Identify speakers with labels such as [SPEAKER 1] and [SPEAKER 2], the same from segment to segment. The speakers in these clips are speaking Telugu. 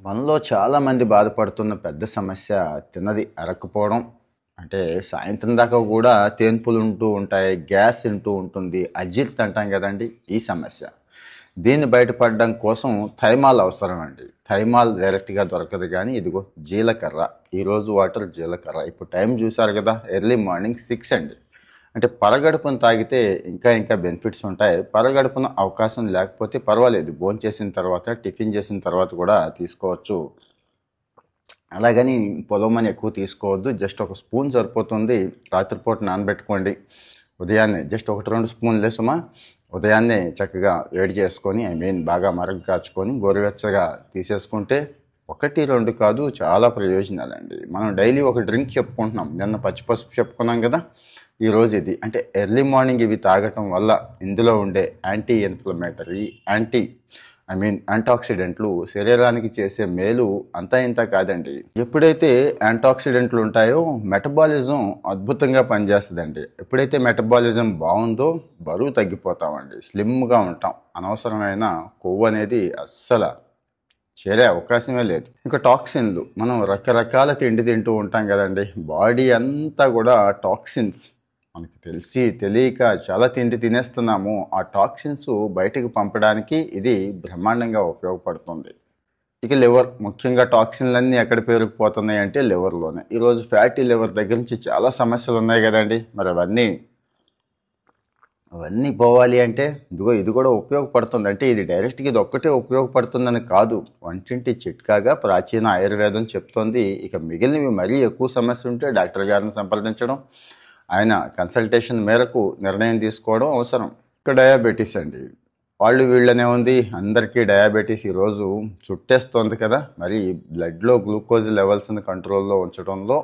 [SPEAKER 1] మనలో చాలామంది బాధపడుతున్న పెద్ద సమస్య తిన్నది అరక్కపోవడం. అంటే సాయంత్రం దాకా కూడా తేన్పులు ఉంటూ ఉంటాయి, గ్యాస్ ఉంటూ ఉంటుంది, అజీర్తి అంటాం కదండి. ఈ సమస్య దీన్ని బయటపడడం కోసం థైమాల్ అవసరం అండి. థైమాల్ డైరెక్ట్గా దొరకదు, కానీ ఇదిగో జీలకర్ర. ఈరోజు వాటర్ జీలకర్ర. ఇప్పుడు టైం చూసారు కదా, ఎర్లీ మార్నింగ్ 6 అండి. అంటే పరగడుపున తాగితే ఇంకా ఇంకా బెనిఫిట్స్ ఉంటాయి. పరగడుపున అవకాశం లేకపోతే పర్వాలేదు, భోంచేసిన తర్వాత, టిఫిన్ చేసిన తర్వాత కూడా తీసుకోవచ్చు. అలాగని పొలమని ఎక్కువ తీసుకోవద్దు. జస్ట్ ఒక స్పూన్ సరిపోతుంది. రాత్రిపూట నానబెట్టుకోండి. ఉదయాన్నే జస్ట్ 1-2 స్పూన్లే సుమా. ఉదయాన్నే చక్కగా వేడి చేసుకొని, బాగా మరగ కాచుకొని గోరువెచ్చగా తీసేసుకుంటే 1-2 కాదు, చాలా ప్రయోజనాలండి. మనం డైలీ ఒక డ్రింక్ చెప్పుకుంటున్నాం. నిన్న పచ్చిపసుపు చెప్పుకున్నాం కదా, ఈరోజు ఇది. అంటే ఎర్లీ మార్నింగ్ ఇవి తాగటం వల్ల ఇందులో ఉండే యాంటీ ఇన్ఫ్లమేటరీ, యాంటాక్సిడెంట్లు శరీరానికి చేసే మేలు అంతా ఇంత కాదండి. ఎప్పుడైతే యాంటాక్సిడెంట్లు ఉంటాయో మెటబాలిజం అద్భుతంగా పనిచేస్తుందండి. ఎప్పుడైతే మెటబాలిజం బాగుందో బరువు తగ్గిపోతామండి, స్లిమ్గా ఉంటాం. అనవసరమైన కొవ్వు అనేది అస్సలు చేరే అవకాశమే లేదు. ఇంకా టాక్సిన్లు, మనం రకరకాల తిండి తింటూ ఉంటాం కదండి. బాడీ అంతా కూడా టాక్సిన్స్, మనకి తెలిసి తెలియక చాలా తిండి తినేస్తున్నాము. ఆ టాక్సిన్స్ బయటకు పంపడానికి ఇది బ్రహ్మాండంగా ఉపయోగపడుతుంది. ఇక లివర్, ముఖ్యంగా టాక్సిన్లన్నీ ఎక్కడ పేరుకుపోతున్నాయి అంటే లివర్లోనే. ఈరోజు ఫ్యాటీ లివర్ దగ్గర నుంచి చాలా సమస్యలు ఉన్నాయి కదండి. మరి అవన్నీ పోవాలి అంటే ఇది కూడా ఉపయోగపడుతుంది. అంటే ఇది డైరెక్ట్గా ఇది ఒక్కటే ఉపయోగపడుతుందని కాదు, వంటింటి చిట్కాగా ప్రాచీన ఆయుర్వేదం చెప్తోంది. ఇక మిగిలినవి మరీ ఎక్కువ సమస్య ఉంటే డాక్టర్ గారిని సంప్రదించడం, ఆయన కన్సల్టేషన్ మేరకు నిర్ణయం తీసుకోవడం అవసరం. ఇక డయాబెటీస్ అండి, వాళ్ళు వీళ్ళనే ఉంది, అందరికీ డయాబెటీస్ ఈరోజు చుట్టేస్తోంది కదా. మరి బ్లడ్లో గ్లూకోజ్ లెవెల్స్ని కంట్రోల్లో ఉంచడంలో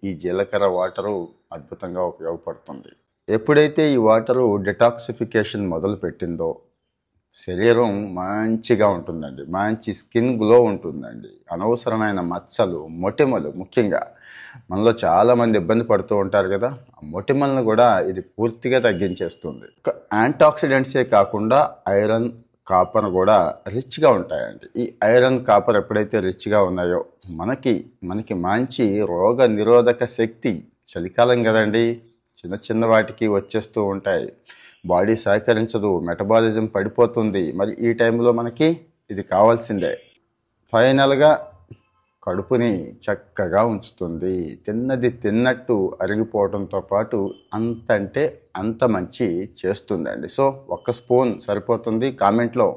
[SPEAKER 1] ఈ జీలకర్ర వాటరు అద్భుతంగా ఉపయోగపడుతుంది. ఎప్పుడైతే ఈ వాటరు డిటాక్సిఫికేషన్ మొదలు పెట్టిందో శరీరం మంచిగా ఉంటుందండి, మంచి స్కిన్ గ్లో ఉంటుందండి. అనవసరమైన మచ్చలు, మొటిమలు, ముఖ్యంగా మనలో చాలామంది ఇబ్బంది పడుతూ ఉంటారు కదా, ఆ మొటిమలను కూడా ఇది పూర్తిగా తగ్గించేస్తుంది. యాంటాక్సిడెంట్సే కాకుండా ఐరన్, కాపర్ కూడా రిచ్గా ఉంటాయండి. ఈ ఐరన్, కాపర్ ఎప్పుడైతే రిచ్గా ఉన్నాయో మనకి మంచి రోగ నిరోధక శక్తి. చలికాలం కదండి, చిన్న చిన్న వాటికి వచ్చేస్తూ ఉంటాయి, బాడీ సహకరించదు, మెటబాలిజం పడిపోతుంది. మరి ఈ టైంలో మనకి ఇది కావాల్సిందే. ఫైనల్గా కడుపుని చక్కగా ఉంచుతుంది. తిన్నది తిన్నట్టు అరిగిపోవడంతో పాటు అంతంటే అంత మంచి చేస్తుందండి. సో 1 స్పూన్ సరిపోతుంది. కామెంట్లో